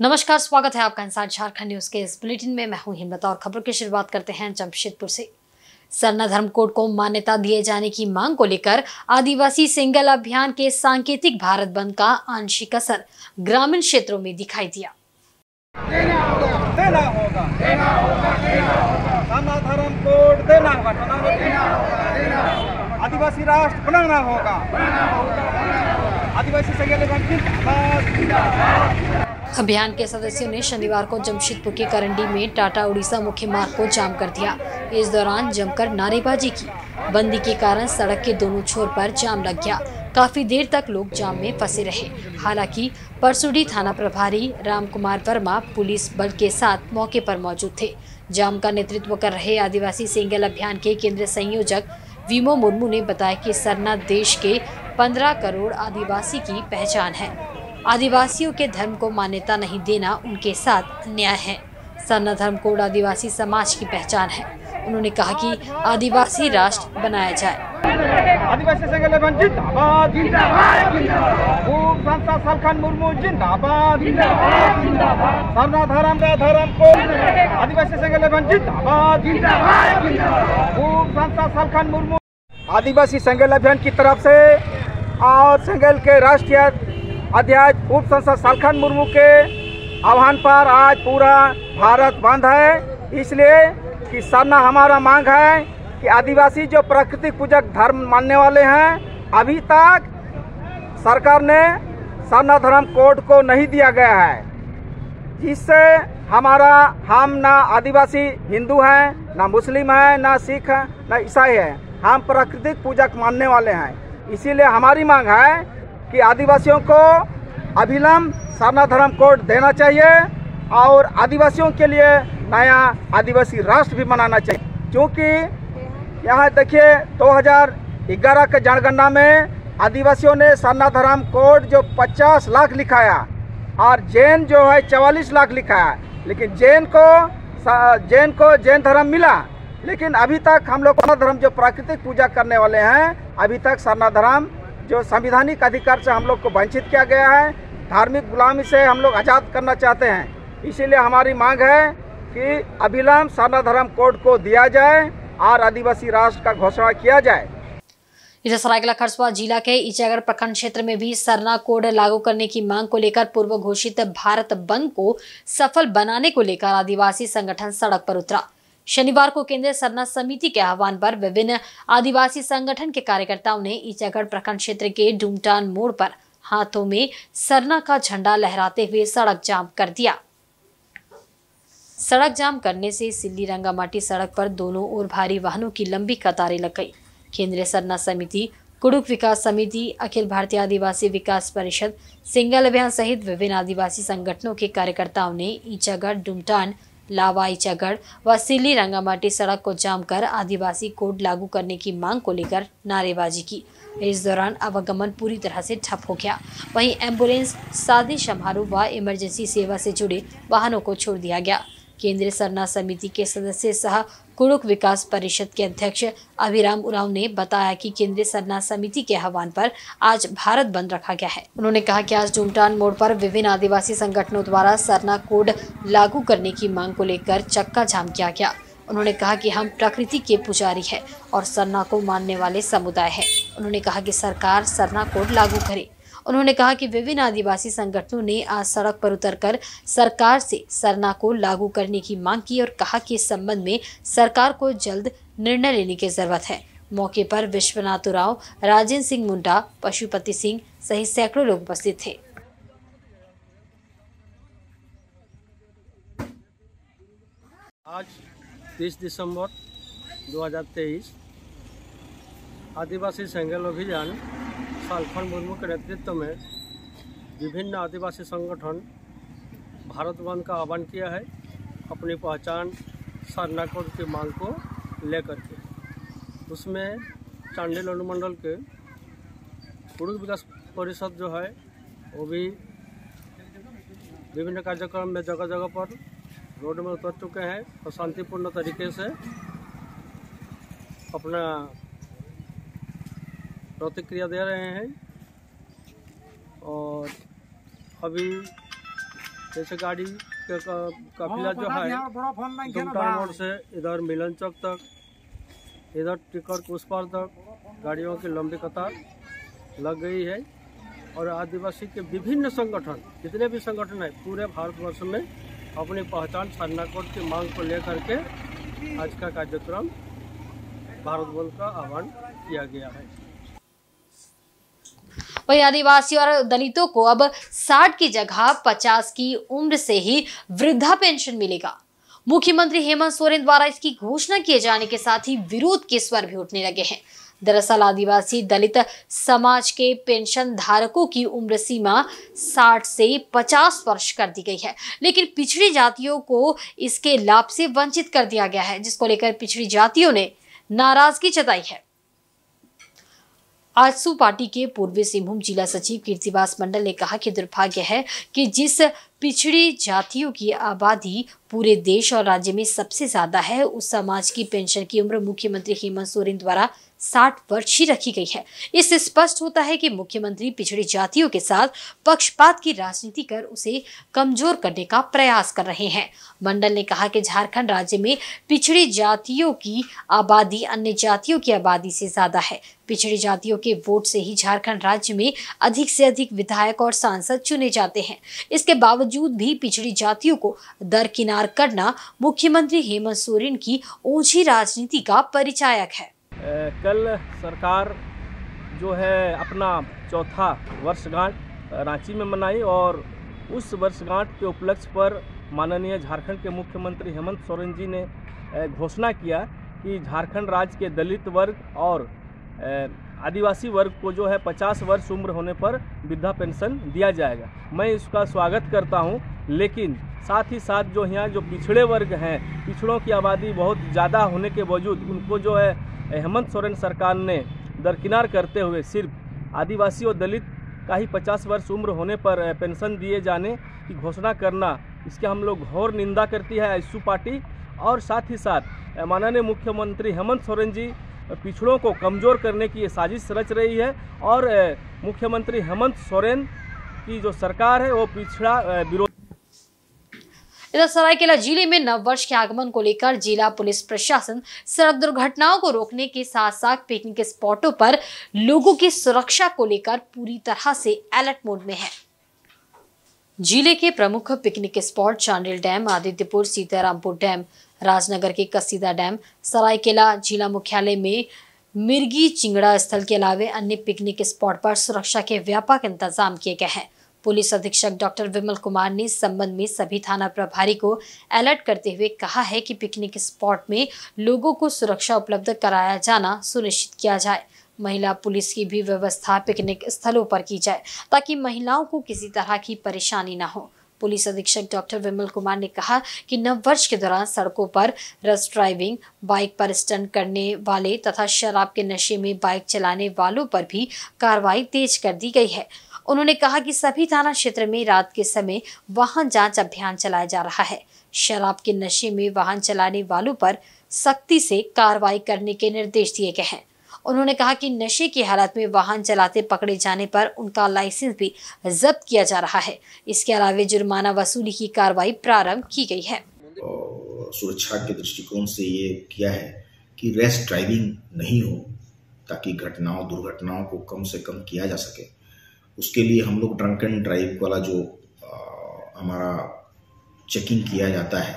नमस्कार, स्वागत है आपका इंसान झारखंड न्यूज के इस बुलेटिन में। मैं हूं हिम्मत और खबरों की शुरुआत करते हैं जमशेदपुर से। सरना धर्म कोड को मान्यता दिए जाने की मांग को लेकर आदिवासी सिंगल अभियान के सांकेतिक भारत बंद का आंशिक असर ग्रामीण क्षेत्रों में दिखाई दिया। देना होगा, देना होगा, देना होगा, देना होगा। सरना धर्म कोड देना होगा, देना होगा, देना होगा। आदिवासी राष्ट्र बनाना होगा, आदिवासी सिंगल अभियान जिंदाबाद। अभियान के सदस्यों ने शनिवार को जमशेदपुर के करंडी में टाटा उड़ीसा मुख्य मार्ग को जाम कर दिया। इस दौरान जमकर नारेबाजी की। बंदी के कारण सड़क के दोनों छोर पर जाम लग गया। काफी देर तक लोग जाम में फंसे रहे। हालांकि परसुडी थाना प्रभारी राम कुमार वर्मा पुलिस बल के साथ मौके पर मौजूद थे। जाम का नेतृत्व कर रहे आदिवासी सिंगल अभियान के केंद्रीय संयोजक वीमो मुर्मू ने बताया कि सरना देश के 15 करोड़ आदिवासी की पहचान है। आदिवासियों के धर्म को मान्यता नहीं देना उनके साथ अन्याय है। सरना धर्म कोड आदिवासी समाज की पहचान है। उन्होंने कहा कि आदिवासी राष्ट्र बनाया जाए। आदिवासी सिंगल अभियान जिंदाबाद, जिंदाबाद, जिंदाबाद। खूब संस्था सलखन मुर्मू जिंदाबाद, जिंदाबाद, जिंदाबाद। सरना धर्म कोड आदिवासी सिंगल अभियान जिंदाबाद, जिंदाबाद, जिंदाबाद। खूब संस्था सलखन मुर्मू आदिवासी सिंगल अभियान की तरफ से और सिंगल के राष्ट्रीय अध्यक्ष उप संसद सलखन मुर्मू के आह्वान पर आज पूरा भारत बंद है। इसलिए कि सरना हमारा मांग है कि आदिवासी जो प्राकृतिक पूजक धर्म मानने वाले हैं, अभी तक सरकार ने सरना धर्म कोड को नहीं दिया गया है, जिससे हम ना आदिवासी हिंदू हैं, ना मुस्लिम हैं, ना सिख हैं, ना ईसाई हैं। हम प्राकृतिक पूजक मानने वाले हैं। इसीलिए हमारी मांग है कि आदिवासियों को अविलंब सरना धर्म कोड देना चाहिए और आदिवासियों के लिए नया आदिवासी राष्ट्र भी बनाना चाहिए। क्योंकि यहाँ देखिए 2011 के जनगणना में आदिवासियों ने सरना धर्म कोड जो 50 लाख लिखाया और जैन जो है 44 लाख लिखाया, लेकिन जैन को जैन धर्म मिला, लेकिन अभी तक हम लोग सरना धर्म जो प्राकृतिक पूजा करने वाले हैं, अभी तक सरना धर्म जो संवैधानिक अधिकार से हम लोग को वंचित किया गया है, धार्मिक गुलामी से हम लोग आज़ाद करना चाहते हैं। इसीलिए हमारी मांग है कि अविलंब सरना धर्म कोड को दिया जाए और आदिवासी राष्ट्र का घोषणा किया जाए। इधर सरायकेला खरसुआ जिला के ईचागढ़ प्रखंड क्षेत्र में भी सरना कोड लागू करने की मांग को लेकर पूर्व घोषित भारत बंद को सफल बनाने को लेकर आदिवासी संगठन सड़क पर उतरा। शनिवार को केंद्रीय सरना समिति के आह्वान पर विभिन्न आदिवासी संगठन के कार्यकर्ताओं ने ईचागढ़ प्रखंड क्षेत्र के डूमटान मोड़ पर हाथों में सरना का झंडा लहराते हुए सड़क जाम कर दिया। सड़क जाम करने से सिल्ली रंगामाटी सड़क पर दोनों ओर भारी वाहनों की लंबी कतारें लग गई। केंद्रीय सरना समिति, कुड़ुक विकास समिति, अखिल भारतीय आदिवासी विकास परिषद, सिंगल अभियान सहित विभिन्न आदिवासी संगठनों के कार्यकर्ताओं ने ईचागढ़, डूमटान, लावा ईचागढ़ व सिल्ली रंगामाटी सड़क को जाम कर आदिवासी कोड लागू करने की मांग को लेकर नारेबाजी की। इस दौरान आवागमन पूरी तरह से ठप हो गया। वहीं एम्बुलेंस, शादी समारोह व इमरजेंसी सेवा से जुड़े वाहनों को छोड़ दिया गया। केंद्रीय सरना समिति के सदस्य सह कुड़ुक विकास परिषद के अध्यक्ष अभिराम उरांव ने बताया कि केंद्रीय सरना समिति के आह्वान पर आज भारत बंद रखा गया है। उन्होंने कहा कि आज डूमटान मोड़ पर विभिन्न आदिवासी संगठनों द्वारा सरना कोड लागू करने की मांग को लेकर चक्का जाम किया गया। उन्होंने कहा कि हम प्रकृति के पुजारी हैं और सरना को मानने वाले समुदाय है। उन्होंने कहा कि सरकार सरना कोड लागू करे। उन्होंने कहा कि विभिन्न आदिवासी संगठनों ने आज सड़क पर उतरकर सरकार से सरना को लागू करने की मांग की और कहा कि इस संबंध में सरकार को जल्द निर्णय लेने की जरूरत है। मौके पर विश्वनाथ उरांव, राजेंद्र सिंह मुंडा, पशुपति सिंह सहित सैकड़ों लोग उपस्थित थे। आज 30 दिसंबर 2023 आदिवासी सिंगल अभियान सलखन मुर्मू के नेतृत्व में विभिन्न आदिवासी संगठन भारत बंद का आह्वान किया है, अपनी पहचान सरना कोड की मांग को लेकर के। उसमें चांडिल अनुमंडल के कुड़ुक विकास परिषद जो है वो भी विभिन्न कार्यक्रम में जगह जगह पर रोड में उतर चुके हैं और शांतिपूर्ण तरीके से अपना प्रतिक्रिया दे रहे हैं। और अभी जैसे गाड़ी का काफिला जो है दुमटा मोड़ से इधर मिलन चौक तक, इधर टिकट उस पार तक गाड़ियों की लंबी कतार लग गई है। और आदिवासी के विभिन्न संगठन, जितने भी संगठन है पूरे भारतवर्ष में अपनी पहचान साधना कोड की मांग को लेकर के आज का कार्यक्रम भारत बंद का आह्वान किया गया है। वही आदिवासी और दलितों को अब 60 की जगह 50 की उम्र से ही वृद्धा पेंशन मिलेगा। मुख्यमंत्री हेमंत सोरेन द्वारा इसकी घोषणा किए जाने के साथ ही विरोध के स्वर भी उठने लगे हैं। दरअसल आदिवासी दलित समाज के पेंशन धारकों की उम्र सीमा 60 से 50 वर्ष कर दी गई है, लेकिन पिछड़ी जातियों को इसके लाभ से वंचित कर दिया गया है, जिसको लेकर पिछड़ी जातियों ने नाराजगी जताई है। आजसू पार्टी के पूर्वी सिंहभूम जिला सचिव कीर्तिवास मंडल ने कहा कि दुर्भाग्य है कि जिस पिछड़ी जातियों की आबादी पूरे देश और राज्य में सबसे ज्यादा है, उस समाज की पेंशन की उम्र मुख्यमंत्री हेमंत सोरेन द्वारा 60 वर्ष ही रखी गई है। इससे स्पष्ट होता है कि मुख्यमंत्री पिछड़ी जातियों के साथ पक्षपात की राजनीति कर उसे कमजोर करने का प्रयास कर रहे हैं। मंडल ने कहा कि झारखंड राज्य में पिछड़ी जातियों की आबादी अन्य जातियों की आबादी से ज्यादा है। पिछड़ी जातियों के वोट से ही झारखंड राज्य में अधिक से अधिक विधायक और सांसद चुने जाते हैं। इसके बावजूद भी पिछड़ी जातियों को दरकिनार करना मुख्यमंत्री हेमंत सोरेन की ओछी राजनीति का परिचायक है। कल सरकार जो है अपना चौथा वर्षगांठ रांची में मनाई और उस वर्षगांठ के उपलक्ष्य पर माननीय झारखंड के मुख्यमंत्री हेमंत सोरेन जी ने घोषणा किया कि झारखंड राज्य के दलित वर्ग और आदिवासी वर्ग को जो है 50 वर्ष उम्र होने पर वृद्धा पेंशन दिया जाएगा। मैं इसका स्वागत करता हूं, लेकिन साथ ही साथ जो यहाँ जो पिछड़े वर्ग हैं, पिछड़ों की आबादी बहुत ज़्यादा होने के बावजूद उनको जो है हेमंत सोरेन सरकार ने दरकिनार करते हुए सिर्फ आदिवासी और दलित का ही 50 वर्ष उम्र होने पर पेंशन दिए जाने की घोषणा करना, इसके हम लोग घोर निंदा करती है आजसू पार्टी। और साथ ही साथ माननीय मुख्यमंत्री हेमंत सोरेन जी पिछड़ों को कमज़ोर करने की ये साजिश रच रही है और मुख्यमंत्री हेमंत सोरेन की जो सरकार है वो पिछड़ा विरोध। इधर सरायकेला जिले में नववर्ष के आगमन को लेकर जिला पुलिस प्रशासन सड़क दुर्घटनाओं को रोकने के साथ साथ पिकनिक स्पॉटों पर लोगों की सुरक्षा को लेकर पूरी तरह से अलर्ट मोड में है। जिले के प्रमुख picnic spot Chandil dam, Adityapur, Sitarampur dam, Rajnagar के कसीदा डैम, सरायकेला जिला मुख्यालय में मिर्गी चिंगड़ा स्थल के अलावा अन्य पिकनिक स्पॉट पर सुरक्षा के व्यापक इंतजाम किए गए हैं। पुलिस अधीक्षक डॉक्टर विमल कुमार ने इस संबंध में सभी थाना प्रभारी को अलर्ट करते हुए कहा है कि पिकनिक स्पॉट में लोगों को सुरक्षा उपलब्ध कराया जाना सुनिश्चित किया जाए। महिला पुलिस की भी व्यवस्था पिकनिक स्थलों पर की जाए ताकि महिलाओं को किसी तरह की परेशानी न हो। पुलिस अधीक्षक डॉक्टर विमल कुमार ने कहा कि नववर्ष के दौरान सड़कों पर रश ड्राइविंग, बाइक पर स्टंट करने वाले तथा शराब के नशे में बाइक चलाने वालों पर भी कार्रवाई तेज कर दी गई है। उन्होंने कहा कि सभी थाना क्षेत्र में रात के समय वाहन जांच अभियान चलाया जा रहा है। शराब के नशे में वाहन चलाने वालों पर सख्ती से कार्रवाई करने के निर्देश दिए गए हैं। उन्होंने कहा कि नशे की हालत में वाहन चलाते पकड़े जाने पर उनका लाइसेंस भी जब्त किया जा रहा है। इसके अलावा जुर्माना वसूली की कार्रवाई प्रारंभ की गई है। सुरक्षा के दृष्टिकोण से ये किया है कि रैश ड्राइविंग नहीं हो, ताकि दुर्घटनाओं को कम से कम किया जा सके। उसके लिए हम लोग ड्रंक एंड ड्राइव वाला जो हमारा चेकिंग किया जाता है,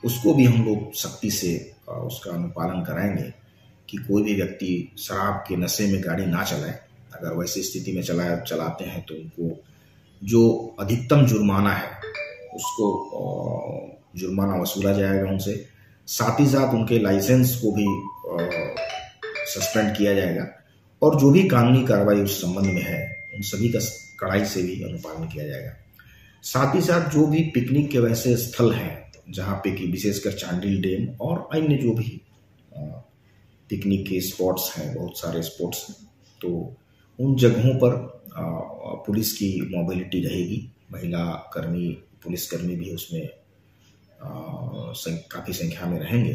उसको भी हम लोग सख्ती से उसका अनुपालन कराएंगे कि कोई भी व्यक्ति शराब के नशे में गाड़ी ना चलाए। अगर वैसी स्थिति में चलाते हैं तो उनको जो अधिकतम जुर्माना है उसको जुर्माना वसूला जाएगा उनसे। साथ ही साथ उनके लाइसेंस को भी सस्पेंड किया जाएगा और जो भी कानूनी कार्रवाई उस संबंध में है उन सभी का कड़ाई से भी अनुपालन किया जाएगा। साथ ही साथ जो भी पिकनिक के वैसे स्थल हैं जहाँ पे कि विशेषकर चांडिल डैम और अन्य जो भी पिकनिक के स्पॉट्स हैं, बहुत सारे स्पॉट्स हैं, तो उन जगहों पर पुलिस की मोबिलिटी रहेगी। महिला कर्मी, पुलिसकर्मी भी उसमें काफ़ी संख्या में रहेंगे।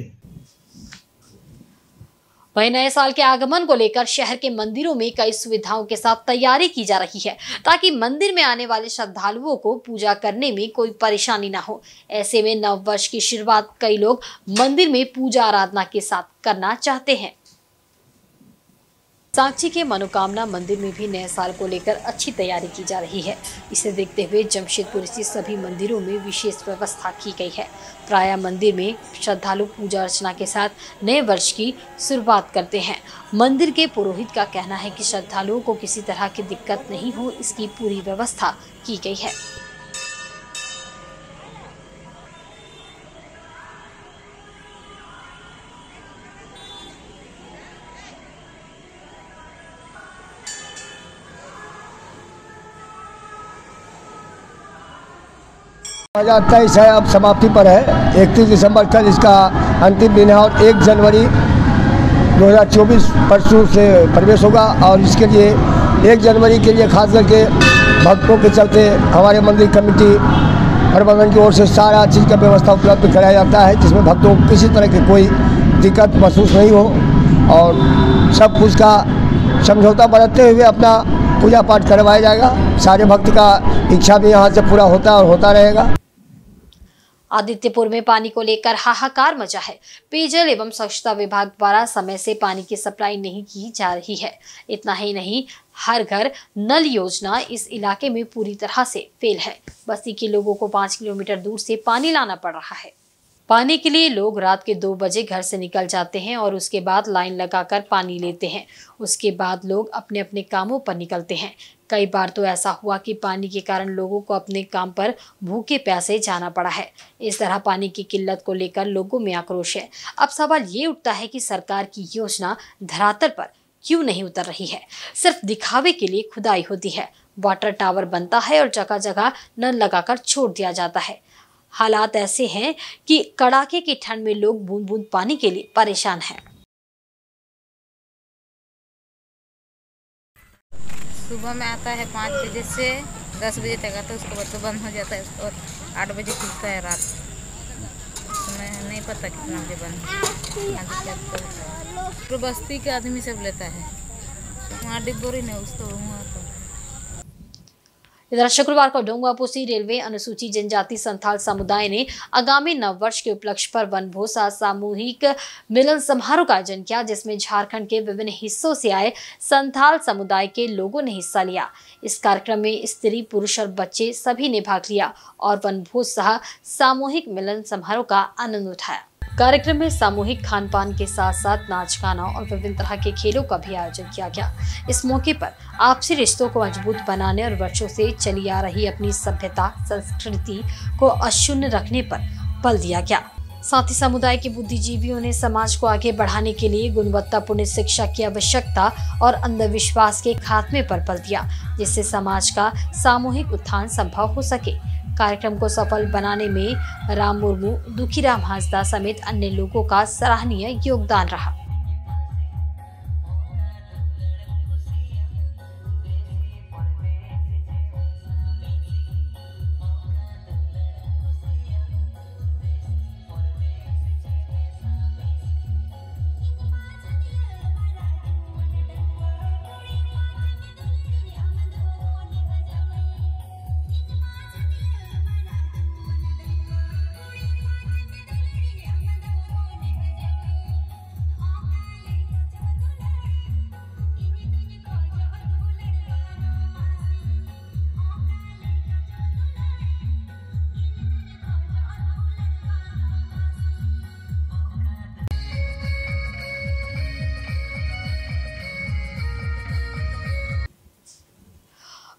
वहीं नए साल के आगमन को लेकर शहर के मंदिरों में कई सुविधाओं के साथ तैयारी की जा रही है ताकि मंदिर में आने वाले श्रद्धालुओं को पूजा करने में कोई परेशानी न हो। ऐसे में नव वर्ष की शुरुआत कई लोग मंदिर में पूजा आराधना के साथ करना चाहते हैं। सांची के मनोकामना मंदिर में भी नए साल को लेकर अच्छी तैयारी की जा रही है। इसे देखते हुए जमशेदपुर स्थित सभी मंदिरों में विशेष व्यवस्था की गई है। प्रायः मंदिर में श्रद्धालु पूजा अर्चना के साथ नए वर्ष की शुरुआत करते हैं। मंदिर के पुरोहित का कहना है कि श्रद्धालुओं को किसी तरह की दिक्कत नहीं हो, इसकी पूरी व्यवस्था की गई है। दो 2023 है, अब समाप्ति पर है। 31 दिसंबर कल इसका अंतिम दिन है और 1 जनवरी 2024 परसों से प्रवेश होगा। और इसके लिए 1 जनवरी के लिए खास करके भक्तों के चलते हमारे मंदिर कमेटी प्रबंधन की ओर से सारा चीज़ का व्यवस्था उपलब्ध कराया जाता है, जिसमें भक्तों को किसी तरह की कोई दिक्कत महसूस नहीं हो और सब कुछ का समझौता बरतते हुए अपना पूजा पाठ करवाया जाएगा। सारे भक्त का इच्छा भी यहाँ से पूरा होता और होता रहेगा। आदित्यपुर में पानी को लेकर हाहाकार मचा है। पेयजल एवं स्वच्छता विभाग द्वारा समय से पानी की सप्लाई नहीं की जा रही है। इतना ही नहीं, हर घर नल योजना इस इलाके में पूरी तरह से फेल है। बस्ती के लोगों को 5 किलोमीटर दूर से पानी लाना पड़ रहा है। पानी के लिए लोग रात के 2 बजे घर से निकल जाते हैं और उसके बाद लाइन लगाकर पानी लेते हैं। उसके बाद लोग अपने अपने कामों पर निकलते हैं। कई बार तो ऐसा हुआ कि पानी के कारण लोगों को अपने काम पर भूखे प्यासे जाना पड़ा है। इस तरह पानी की किल्लत को लेकर लोगों में आक्रोश है। अब सवाल ये उठता है कि सरकार की योजना धरातल पर क्यों नहीं उतर रही है। सिर्फ दिखावे के लिए खुदाई होती है, वाटर टावर बनता है और जगह जगह नल लगाकर छोड़ दिया जाता है। हालात ऐसे हैं कि कड़ाके की ठंड में लोग बूंद बूंद पानी के लिए परेशान हैं। सुबह में आता है 5 बजे से 10 बजे तक आता है, उसके बाद तो बंद हो जाता है और 8 बजे खुलता है रात। मैं नहीं पता कितना बजे बंद। तो बस्ती के आदमी सब लेता है, वहाँ डिब्बोरी नहीं उसको वहाँ पर। इधर शुक्रवार को डोंगवापोसी रेलवे अनुसूचित जनजाति संथाल समुदाय ने आगामी नववर्ष के उपलक्ष्य पर वनभोसा सामूहिक मिलन समारोह का आयोजन किया, जिसमें झारखंड के विभिन्न हिस्सों से आए संथाल समुदाय के लोगों ने हिस्सा लिया। इस कार्यक्रम में स्त्री, पुरुष और बच्चे सभी ने भाग लिया और वनभोसा सामूहिक मिलन समारोह का आनंद उठाया। कार्यक्रम में सामूहिक खान पान के साथ साथ नाच गाना और विभिन्न तरह के खेलों का भी आयोजन किया गया। इस मौके पर आपसी रिश्तों को मजबूत बनाने और वर्षों से चली आ रही अपनी सभ्यता संस्कृति को अक्षुण्ण रखने पर बल दिया गया। साथ ही समुदाय के बुद्धिजीवियों ने समाज को आगे बढ़ाने के लिए गुणवत्तापूर्ण शिक्षा की आवश्यकता और अंधविश्वास के खात्मे पर बल दिया, जिससे समाज का सामूहिक उत्थान संभव हो सके। कार्यक्रम को सफल बनाने में राम मुर्मू, दुखीराम हांसदा समेत अन्य लोगों का सराहनीय योगदान रहा।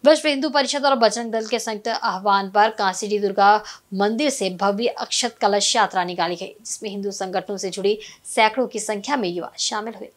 विश्व हिंदू परिषद और बजरंग दल के संयुक्त आह्वान पर कांसीडी दुर्गा मंदिर से भव्य अक्षत कलश यात्रा निकाली गई, जिसमें हिंदू संगठनों से जुड़ी सैकड़ों की संख्या में युवा शामिल हुए।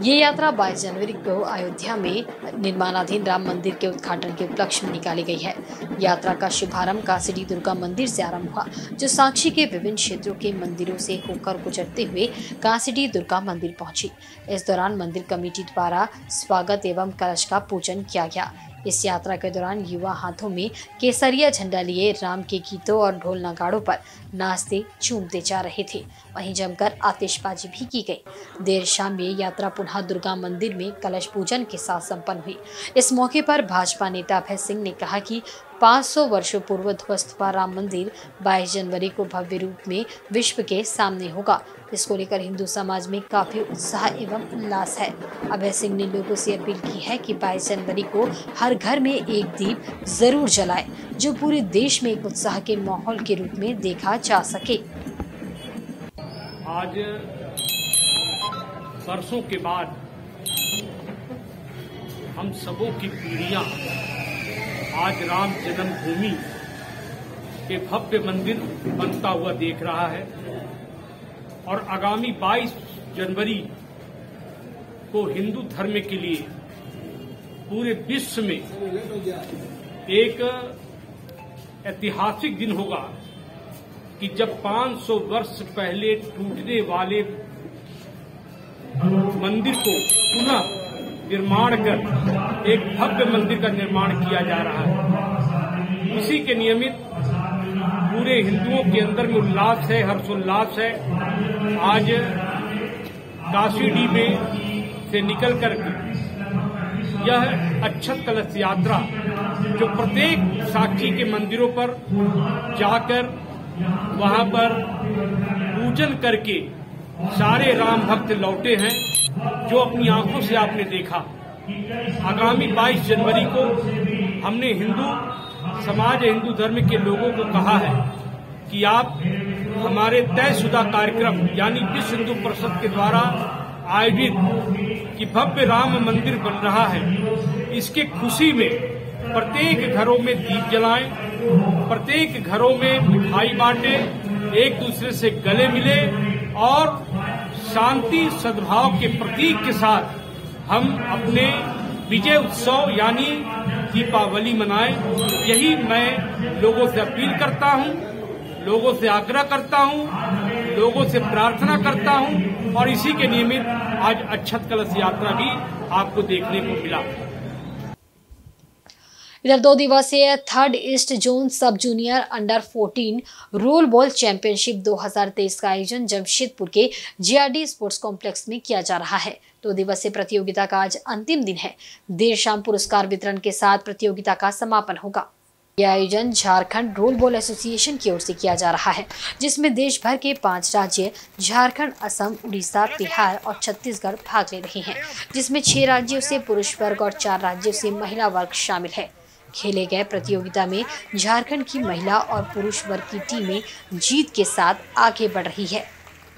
ये यात्रा 22 जनवरी को अयोध्या में निर्माणाधीन राम मंदिर के उद्घाटन के उपलक्ष्य में निकाली गई है। यात्रा का शुभारंभ कांसीडी दुर्गा मंदिर से आरंभ हुआ, जो साक्षी के विभिन्न क्षेत्रों के मंदिरों से होकर गुजरते हुए कांसीडी दुर्गा मंदिर पहुंची। इस दौरान मंदिर कमेटी द्वारा स्वागत एवं कलश का पूजन किया गया। इस यात्रा के दौरान युवा हाथों में केसरिया झंडा लिए राम के गीतों और ढोल नगाड़ों पर नाचते झूमते जा रहे थे। वहीं जमकर आतिशबाजी भी की गई। देर शाम ये यात्रा पुनः दुर्गा मंदिर में कलश पूजन के साथ संपन्न हुई। इस मौके पर भाजपा नेता अभय सिंह ने कहा कि 500 वर्षों पूर्व ध्वस्त हुआ राम मंदिर 22 जनवरी को भव्य रूप में विश्व के सामने होगा। इसको लेकर हिंदू समाज में काफी उत्साह एवं उल्लास है। अभय सिंह ने लोगों से अपील की है कि 22 जनवरी को हर घर में एक दीप जरूर जलाएं, जो पूरे देश में एक उत्साह के माहौल के रूप में देखा जा सके। आज वर्षों के बाद हम सबों की पीढ़ियां आज राम जन्मभूमि के भव्य मंदिर बनता हुआ देख रहा है और आगामी 22 जनवरी को हिंदू धर्म के लिए पूरे विश्व में एक ऐतिहासिक दिन होगा कि जब 500 वर्ष पहले टूटने वाले मंदिर को पुनः निर्माण कर एक भव्य मंदिर का निर्माण किया जा रहा है। उसी के नियमित पूरे हिंदुओं के अंदर में उल्लास है, हर्षोल्लास है। आज काशीडी में से निकलकर यह अक्षत कलश यात्रा जो प्रत्येक साक्षी के मंदिरों पर जाकर वहां पर पूजन करके सारे राम भक्त लौटे हैं, जो अपनी आंखों से आपने देखा। आगामी 22 जनवरी को हमने हिंदू समाज, हिंदू धर्म के लोगों को कहा है कि आप हमारे तयशुदा कार्यक्रम यानी विश्व हिंदू परिषद के द्वारा आयोजित कि भव्य राम मंदिर बन रहा है, इसके खुशी में प्रत्येक घरों में दीप जलाएं, प्रत्येक घरों में मिठाई बांटे, एक दूसरे से गले मिले और शांति सद्भाव के प्रतीक के साथ हम अपने विजय उत्सव यानी दीपावली मनाएं। यही मैं लोगों से अपील करता हूं, लोगों से आग्रह करता हूं, लोगों से प्रार्थना करता हूं और इसी के निमित्त आज अक्षत कलश यात्रा भी आपको देखने को मिला। इधर 2 दिवसीय 3rd ईस्ट जोन सब junior under 14 role ball championship 2023 का आयोजन जमशेदपुर के जीआरडी स्पोर्ट्स कॉम्प्लेक्स में किया जा रहा है। 2 दिवसीय प्रतियोगिता का आज अंतिम दिन है। देर शाम पुरस्कार वितरण के साथ प्रतियोगिता का समापन होगा। यह आयोजन झारखंड रोल बॉल एसोसिएशन की ओर से किया जा रहा है, जिसमें देश भर के 5 राज्य झारखंड, असम, उड़ीसा, बिहार और छत्तीसगढ़ भाग ले रहे हैं, जिसमें 6 राज्यों से पुरुष वर्ग और 4 राज्यों से महिला वर्ग शामिल है। खेले गए प्रतियोगिता में झारखंड की महिला और पुरुष वर्ग की टीमें जीत के साथ आगे बढ़ रही है।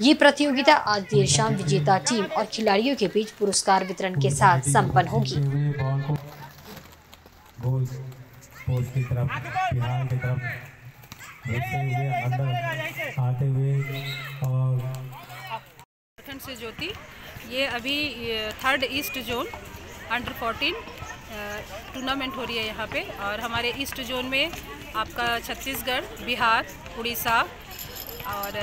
ये प्रतियोगिता आज देर शाम विजेता टीम और खिलाड़ियों के बीच पुरस्कार वितरण के साथ संपन्न होगी। की तरफ बिहार की तरफ आते हुए और झारखंड से ज्योति, ये अभी 3rd east zone under 14 tournament हो रही है यहाँ पे। और हमारे ईस्ट जोन में आपका छत्तीसगढ़, बिहार, उड़ीसा और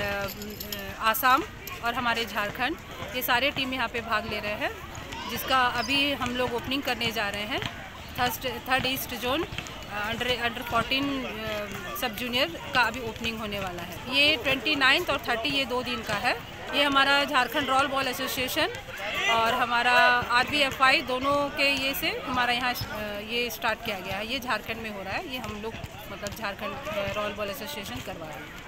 आसाम और हमारे झारखंड, ये सारे टीम यहाँ पे भाग ले रहे हैं, जिसका अभी हम लोग ओपनिंग करने जा रहे हैं। 3rd ईस्ट जोन अंडर 14 सब जूनियर का अभी ओपनिंग होने वाला है। ये 29 और 30 ये 2 दिन का है। ये हमारा झारखंड रोल बॉल एसोसिएशन और हमारा RBFI दोनों के ये से हमारा यहाँ ये स्टार्ट किया गया है। ये झारखंड में हो रहा है, ये हम लोग मतलब झारखंड रोल बॉल एसोसिएशन करवा रहे हैं।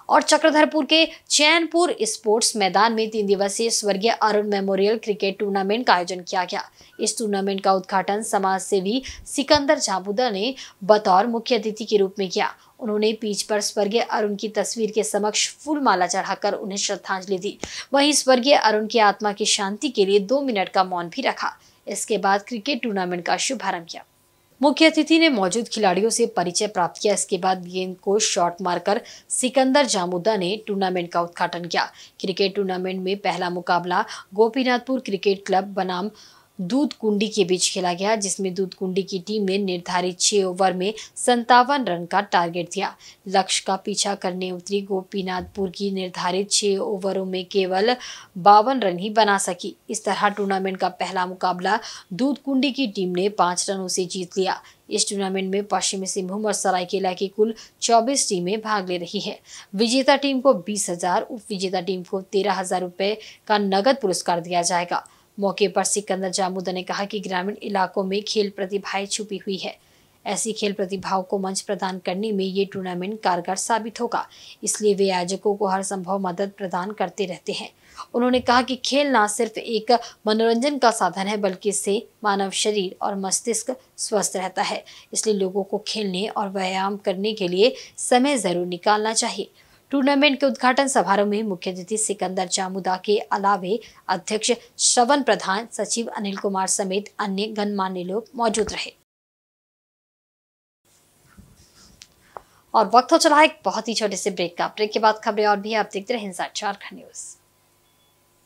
और चक्रधरपुर के चैनपुर स्पोर्ट्स मैदान में 3 दिवसीय स्वर्गीय अरुण मेमोरियल क्रिकेट टूर्नामेंट का आयोजन किया गया। इस टूर्नामेंट का उद्घाटन समाज सेवी सिकंदर झाबुदा ने बतौर मुख्य अतिथि के रूप में किया। उन्होंने पिच पर स्वर्गीय अरुण की तस्वीर के समक्ष फूल माला चढ़ाकर उन्हें श्रद्धांजलि दी। वहीं स्वर्गीय अरुण की आत्मा की शांति के लिए 2 मिनट का मौन भी रखा। इसके बाद क्रिकेट टूर्नामेंट का शुभारंभ किया। मुख्य अतिथि ने मौजूद खिलाड़ियों से परिचय प्राप्त किया। इसके बाद गेंद को शॉट मारकर सिकंदर जामुदा ने टूर्नामेंट का उद्घाटन किया। क्रिकेट टूर्नामेंट में पहला मुकाबला गोपीनाथपुर क्रिकेट क्लब बनाम दूध कुंडी के बीच खेला गया, जिसमें दूध कुंडी की टीम ने निर्धारित 6 ओवर में 57 रन का टारगेट दिया। लक्ष्य का पीछा करने उतरी गोपीनाथपुर की निर्धारित 6 ओवरों में केवल 52 रन ही बना सकी। इस तरह टूर्नामेंट का पहला मुकाबला दूध कुंडी की टीम ने 5 रनों से जीत लिया। इस टूर्नामेंट में पश्चिमी सिंहभूम और सरायकेला की कुल 24 टीमें भाग ले रही है। विजेता टीम को 20,000, उप विजेता टीम को 13,000 रुपए का नगद पुरस्कार दिया जाएगा। मौके पर सिकंदर जामुदा ने कहा कि ग्रामीण इलाकों में खेल प्रतिभाएं छुपी हुई है। ऐसी खेल प्रतिभाओं को मंच प्रदान करने में ये टूर्नामेंट कारगर साबित होगा, इसलिए वे आयोजकों को हर संभव मदद प्रदान करते रहते हैं। उन्होंने कहा कि खेल न सिर्फ एक मनोरंजन का साधन है, बल्कि इससे मानव शरीर और मस्तिष्क स्वस्थ रहता है। इसलिए लोगों को खेलने और व्यायाम करने के लिए समय जरूर निकालना चाहिए। टूर्नामेंट के उद्घाटन समारोह में मुख्य अतिथि सिकंदर जामुदा के अलावे अध्यक्ष श्रवण प्रधान, सचिव अनिल कुमार समेत अन्य गणमान्य लोग मौजूद रहे। और वक्त हो चला एक बहुत ही छोटे से ब्रेक का। ब्रेक के बाद खबरें और भी आप देखते रहे इंसाइड झारखंड न्यूज।